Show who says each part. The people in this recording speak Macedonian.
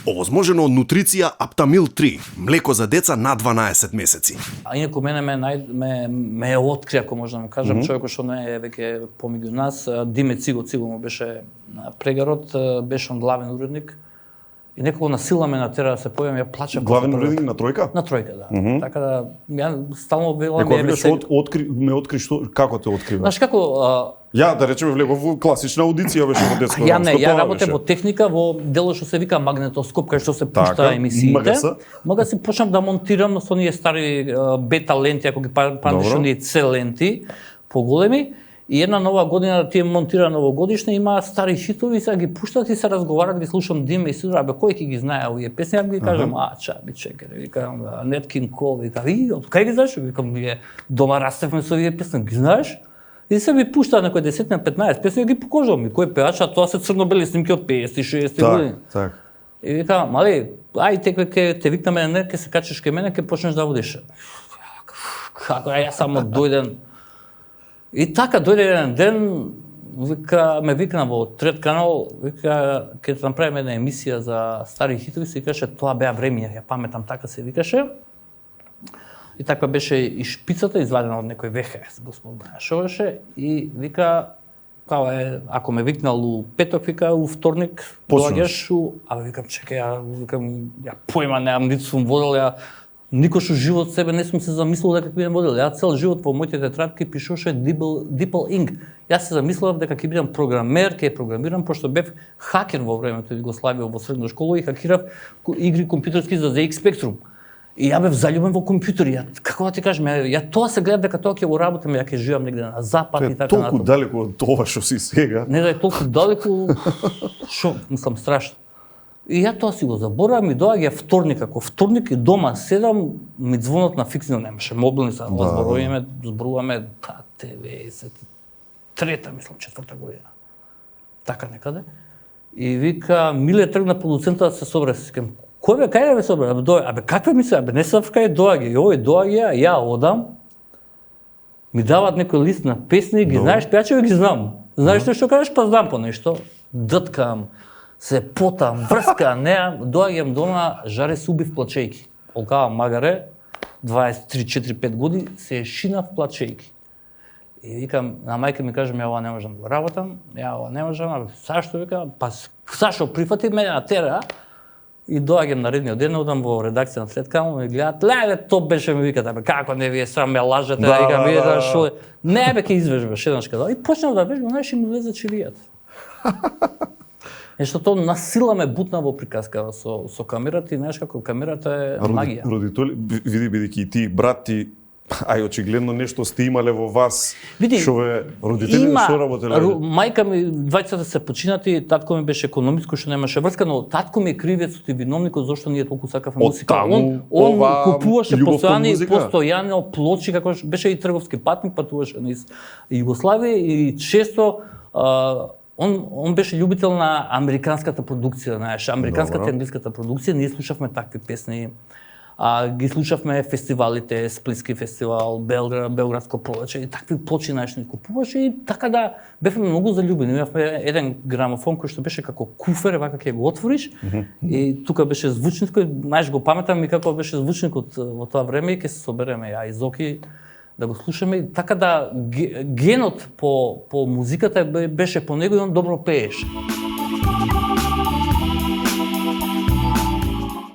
Speaker 1: Овозможено од нутриција Аптамил 3, млеко за деца над 12 месеци.
Speaker 2: А инаку мене ме откри, ако можам да кажам, човекот што не е веќе помеѓу нас, Диме Циго му беше прегарот, беше он главен уредник. И некако на сила ме натера да се појавам, ја плачев.
Speaker 3: Главен уредник на Тројка?
Speaker 2: На Тројка, да. Така да ја стално велам
Speaker 3: ме ме откри што како те открива?
Speaker 2: Знаеш како
Speaker 3: ја да речеме влегов во класична аудиција беше во детско.
Speaker 2: Ја работев во техника во дело што се вика магнетоскоп, кај што се пушта емисиите. Мога си почнам да монтирам со оние стари бета ленти, ако ги памтиш оние C ленти поголеми. И една нова година тие монтира новогодишна, има стари хитови, сега ги пуштат и се разговарат, ги слушам Диме и Сидор, абе кој ќе ги знае овие песни, ја ги кажам, чаби чекаре, викам Nat King Cole, викам, од кај ги знаеш? Викам, ние дома растевме со овие песни, ги знаеш? И се ми пушта некој 10-15 песни, ги покажувам, и кој пеач, а тоа се црно-бели снимки од 50-60 години.
Speaker 3: Так.
Speaker 2: И викам, мали, ај те викнаме, не, ќе се качиш кај мене, ќе почнеш да водиш. Како, јас само дојден. И така дојде еден ден, ме викна во Трет канал, вика ќе ќе направиме една емисија за стари хитови, се викаше тоа беа времиња, ја паметам така се викаше. И така беше и шпицата извадена од некој ВХС, Господ Башовеше, и вика ако ме викнал у петок, вика у вторник доаѓаш, викам чекај, ја појма немам, ниту сум водел, ја никош у живот себе не сум се замислил дека ќе бидам водел. Ја цел живот во моите тетрадки пишуваше DeepL Inc. Јас се замислував дека ќе бидам програмер, ќе програмирам, пошто бев хакер во времето Југославија во средна школа и хакирав игри компјутерски за ZX Spectrum. И ја бев заљубен во компјутери. Како да ти кажам, ја тоа се гледам дека тоа ќе го работам, ја ќе живеам негде на запад и така натаму.
Speaker 3: Толку далеку од тоа што си сега.
Speaker 2: Не да е толку далеку, шо, мислам страшно. И ја тоа си го заборавам и доаѓа вторник, ако вторник и дома седам, ми звонат на фиксно, немаше мобилни са, зборуваме 93-та, мислам, 4-та година. Така некаде. И вика, Миле тргна продуцентот да се собере, се викам, кој бе, кај да бе собере? Абе каква мисля, абе не се кај доаѓа, и овој доаѓа, ја одам, ми дават некој лист на песни, ги знаеш, пеачеви ги знам. Знаеш што кажеш, па знам по нешто. Дъткам, се потам, врска, неам, доаѓам дома, жаре се убив плачејки. Олкава магаре, 23-4-5 години, се шинав плачејки. И викам, на мајка ми кажам, ја ова не можам да работам, ја ова не можам, Сашто вика, па Сашо прифати ме на тера, и доаѓам наредниот ден, одам во редакција на Трет канал, ми гледат, леле, то беше, ми викат, абе, како не вие срам ме лажете, викам, вие да шо, не бе, ке извежбаш, еднашка, и почнав да вежбам, знаеш, и ми влезе чиријата. Нешто тоа насила ме бутна во приказка со камерата и знаеш како камерата е магија.
Speaker 3: Родители, види бидејќи и ти брат ти, ај очигледно нешто сте имале во вас. Што ве родители што работеле?
Speaker 2: Мајка ми двајцата се починати, татко ми беше економиско што немаше врска, но татко ми е кривецот и виновникот зашто ние толку сакавме музика. Он купуваше постојано плочи, како беше и трговски патник, патуваше низ Југославија и често Он беше љубител на американската продукција, знаеш, американската и англиската продукција, ние слушавме такви песни, ги слушавме фестивалите, Сплитски фестивал, Белградско пролече и такви плочи, знаеш, ни купуваше и така да бевме многу заљубени. Имавме еден грамофон кој што беше како куфер, вака ќе го отвориш и тука беше звучникот, знаеш, го паметам и како беше звучникот во тоа време и ќе се собереме ја и Зоки да го слушаме и така да генот по музиката беше по него и он добро пееше.